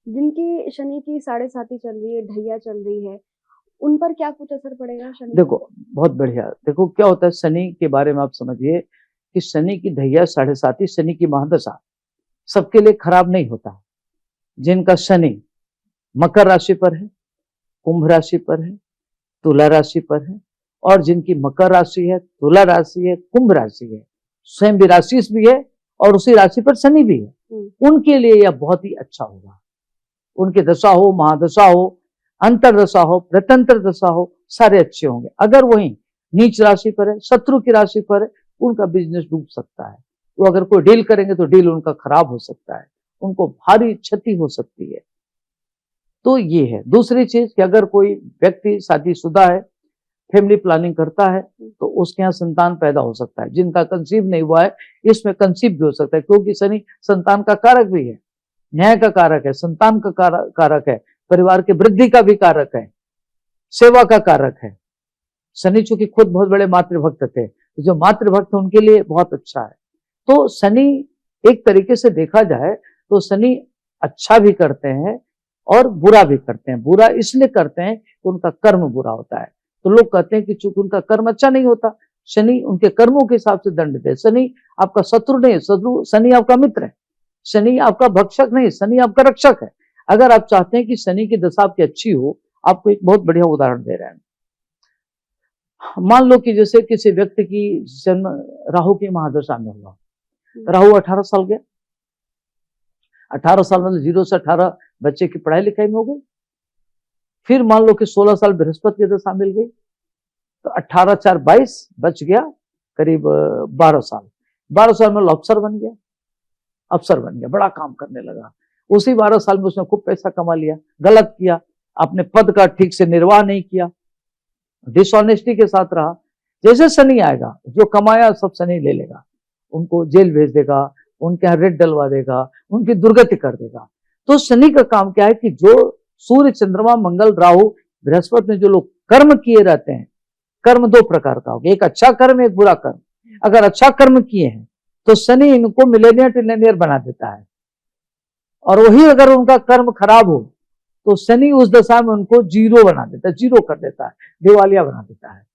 जिनकी शनि की साढ़े साती चल रही है, ढैया चल रही है, उन पर क्या कुछ असर पड़ेगा शनि का? देखो, बहुत बढ़िया। देखो क्या होता है शनि के बारे में आप समझिए कि शनि की ढैया साढ़े साती, शनि की महादशा सबके लिए खराब नहीं होता। जिनका शनि मकर राशि पर है, कुंभ राशि पर है, तुला राशि पर है, और जिनकी मकर राशि है, तुला राशि है, कुंभ राशि है, स्वयं भी राशि भी है और उसी राशि पर शनि भी है, उनके लिए यह बहुत ही अच्छा होगा। उनकी दशा हो, महादशा हो, अंतरदशा हो, प्रत्यंतर दशा हो, सारे अच्छे होंगे। अगर वही नीच राशि पर है, शत्रु की राशि पर है, उनका बिजनेस डूब सकता है। वो अगर कोई डील करेंगे तो डील उनका खराब हो सकता है, उनको भारी क्षति हो सकती है। तो ये है। दूसरी चीज कि अगर कोई व्यक्ति शादीशुदा है, फैमिली प्लानिंग करता है, तो उसके यहाँ संतान पैदा हो सकता है। जिनका कंसीव नहीं हुआ है, इसमें कंसीव भी हो सकता है, क्योंकि शनि संतान का कारक भी है, न्याय का कारक है, संतान का कारक है, परिवार की वृद्धि का भी कारक है, सेवा का कारक है। शनि चूंकि खुद बहुत बड़े मातृभक्त थे, तो जो मातृभक्त है उनके लिए बहुत अच्छा है। तो शनि एक तरीके से देखा जाए तो शनि अच्छा भी करते हैं और बुरा भी करते हैं। बुरा इसलिए करते हैं कि उनका कर्म बुरा होता है। तो लोग कहते हैं कि चूंकि उनका कर्म अच्छा नहीं होता, शनि उनके कर्मों के हिसाब से दंड दे। शनि आपका शत्रु नहीं, शत्रु शनि आपका मित्र है। शनि आपका भक्षक नहीं, शनि आपका रक्षक है। अगर आप चाहते हैं कि शनि की दशा आपकी अच्छी हो, आपको एक बहुत बढ़िया उदाहरण दे रहे हैं। मान लो कि जैसे किसी व्यक्ति की जन्म राहु की महादशा में हुआ, राहु 18 साल गया, 18 साल मतलब 0 से 18 बच्चे की पढ़ाई लिखाई में हो गई। फिर मान लो कि 16 साल बृहस्पति की दशा मिल गई, तो 18 4 22 बच गया करीब 12 साल। 12 साल में अफसर बन गया, अफसर बन गया, बड़ा काम करने लगा। उसी 12 साल में उसने खूब पैसा कमा लिया। गलत किया, अपने पद का ठीक से निर्वाह नहीं किया, डिसऑनेस्टी के साथ रहा। जैसे शनि आएगा, जो कमाया सब शनि ले लेगा, उनको जेल भेज देगा, उनके यहाँ रेड डलवा देगा, उनकी दुर्गति कर देगा। तो शनि का काम क्या है कि जो सूर्य, चंद्रमा, मंगल, राहु, बृहस्पति में जो लोग कर्म किए रहते हैं, कर्म दो प्रकार का होगा, एक अच्छा कर्म, एक बुरा कर्म। अगर अच्छा कर्म किए हैं तो शनि इनको मिलेनियर टिलेनियर बना देता है, और वही अगर उनका कर्म खराब हो तो शनि उस दशा में उनको जीरो बना देता है, जीरो कर देता है, दिवालिया बना देता है।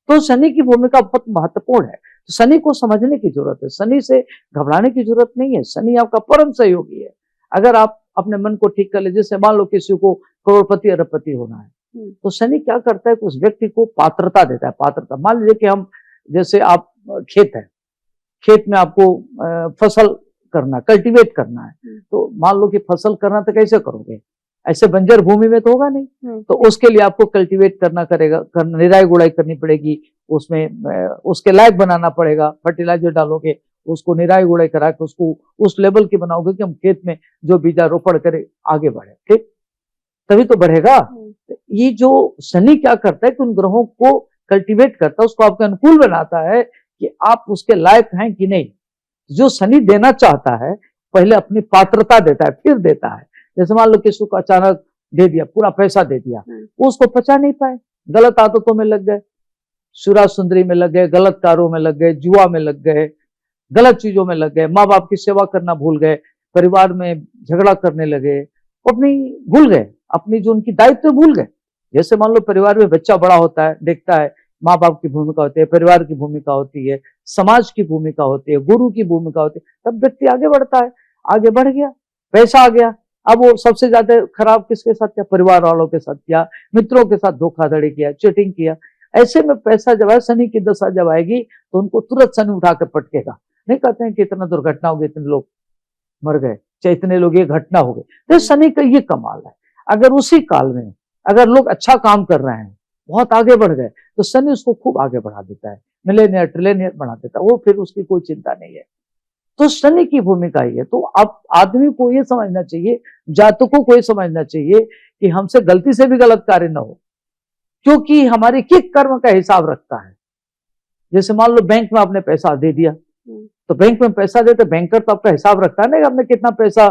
तो शनि की भूमिका बहुत महत्वपूर्ण है। तो शनि को समझने की जरूरत है, शनि से घबराने की जरूरत नहीं है। शनि आपका परम सहयोगी है। अगर आप अपने मन को ठीक कर ले, जैसे मान लो किसी को करोड़पति अरबपति होना है, तो शनि क्या करता है कि उस व्यक्ति को पात्रता देता है। पात्रता, मान लीजिए कि हम, जैसे आप खेत है, खेत में आपको फसल करना, कल्टीवेट करना है, तो मान लो कि फसल करना तो कैसे करोगे, ऐसे बंजर भूमि में तो होगा नहीं। तो उसके लिए आपको कल्टीवेट करना करेगा, निराई गुड़ाई करनी पड़ेगी, उसमें उसके लायक बनाना पड़ेगा, फर्टिलाइजर डालोगे, उसको निराई गुड़ाई करा के उसको उस लेवल की बनाओगे कि हम खेत में जो बीजारोपण करें आगे बढ़े, ठीक, तभी तो बढ़ेगा। ये जो शनि क्या करता है कि उन ग्रहों को कल्टीवेट करता है, उसको आपके अनुकूल बनाता है कि आप उसके लायक हैं कि नहीं। जो शनि देना चाहता है पहले अपनी पात्रता देता है, फिर देता है। जैसे मान लो किसी को अचानक दे दिया, पूरा पैसा दे दिया, वो उसको पचा नहीं पाए, गलत आदतों में लग गए, सुरा सुंदरी में लग गए, गलत कारों में लग गए, जुआ में लग गए, गलत चीजों में लग गए, माँ बाप की सेवा करना भूल गए, परिवार में झगड़ा करने लगे, अपनी भूल गए, अपनी जो उनकी दायित्व भूल गए। जैसे मान लो परिवार में बच्चा बड़ा होता है, देखता है माँ बाप की भूमिका होती है, परिवार की भूमिका होती है, समाज की भूमिका होती है, गुरु की भूमिका होती है, तब व्यक्ति आगे बढ़ता है। आगे बढ़ गया, पैसा आ गया, अब वो सबसे ज्यादा खराब किसके साथ किया, परिवार वालों के साथ किया, मित्रों के साथ धोखाधड़ी किया, चीटिंग किया। ऐसे में पैसा जब है, शनि की दशा जब आएगी तो उनको तुरंत शनि उठा के पटकेगा। नहीं कहते हैं कि इतना दुर्घटना हो गई, इतने लोग मर गए, चाहे इतने लोग ये घटना हो गई, तो शनि का ये कमाल है। अगर उसी काल में अगर लोग अच्छा काम कर रहे हैं, बहुत आगे बढ़ गए, तो शनि उसको खूब आगे बढ़ा देता है, मिलेनियर ट्रिलियनियर बना देता है, वो फिर उसकी कोई चिंता नहीं है। तो शनि की भूमिका ही है। तो अब आदमी को ये समझना चाहिए, जातकों को ये समझना चाहिए कि हमसे गलती से भी गलत कार्य न हो, क्योंकि हमारे किक कर्म का हिसाब रखता है। जैसे मान लो बैंक में आपने पैसा दे दिया, तो बैंक में पैसा देते बैंकर तो आपका हिसाब रखता है ना कि आपने कितना पैसा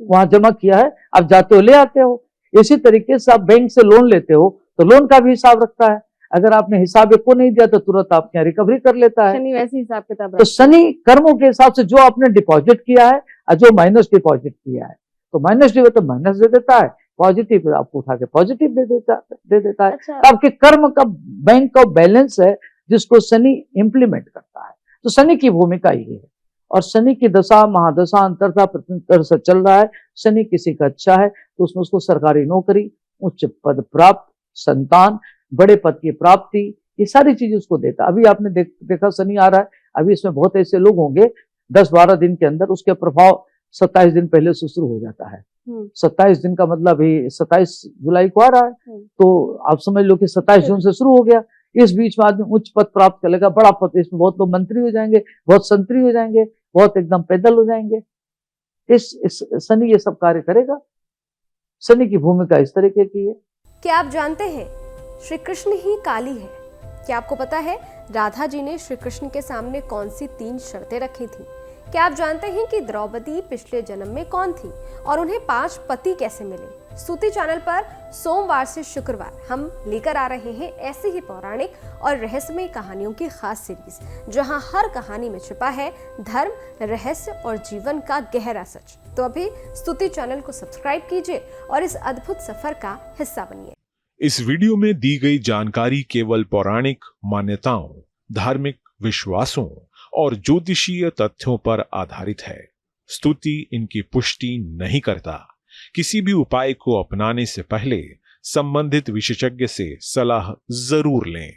वहां जमा किया है, आप जाते हो ले आते हो। इसी तरीके से आप बैंक से लोन लेते हो तो लोन का भी हिसाब रखता है। अगर आपने हिसाब को नहीं दिया तो तुरंत आपके यहाँ रिकवरी कर लेता है। शनि वैसे हिसाब किताब तो शनि कर्मों के हिसाब से जो आपने डिपॉजिट किया है और जो माइनस डिपॉजिट किया है, उसको माइनस डी तो माइनस दे देता है, पॉजिटिव आपको उठा के पॉजिटिव दे देता है। अच्छा। तो आपके कर्म का बैंक का बैलेंस है जिसको शनि इंप्लीमेंट करता है। तो शनि की भूमिका ये है, और शनि की दशा महादशा अंतरता प्रत्यंतर से चल रहा है। शनि किसी का अच्छा है तो उसमें उसको सरकारी नौकरी, उच्च पद प्राप्त, संतान, बड़े पद की प्राप्ति, ये सारी चीजें उसको देता है। अभी आपने देखा शनि आ रहा है, अभी इसमें बहुत ऐसे लोग होंगे 10-12 दिन के अंदर उसके प्रभाव 27 दिन पहले से शुरू हो जाता है। 27 दिन का मतलब ही 27 जुलाई को आ रहा है, तो आप समझ लो कि 27 जून से शुरू हो गया। इस बीच में आदमी उच्च पद प्राप्त कर लेगा, बड़ा पद, इसमें बहुत लोग मंत्री हो जाएंगे, बहुत संतरी हो जाएंगे, बहुत एकदम पैदल हो जाएंगे। इस शनि ये सब कार्य करेगा। शनि की भूमिका इस तरीके की है। क्या आप जानते हैं श्री कृष्ण ही काली है? क्या आपको पता है राधा जी ने श्री कृष्ण के सामने कौन सी 3 शर्तें रखी थी? क्या आप जानते हैं कि द्रौपदी पिछले जन्म में कौन थी और उन्हें 5 पति कैसे मिले? स्तुति चैनल पर सोमवार से शुक्रवार हम लेकर आ रहे हैं ऐसी ही पौराणिक और रहस्यमय कहानियों की खास सीरीज, जहां हर कहानी में छिपा है धर्म, रहस्य और जीवन का गहरा सच। तो अभी स्तुति चैनल को सब्सक्राइब कीजिए और इस अद्भुत सफर का हिस्सा बनिए। इस वीडियो में दी गई जानकारी केवल पौराणिक मान्यताओं, धार्मिक विश्वासों और ज्योतिषीय तथ्यों पर आधारित है। स्तुति इनकी पुष्टि नहीं करता। किसी भी उपाय को अपनाने से पहले संबंधित विशेषज्ञ से सलाह जरूर लें।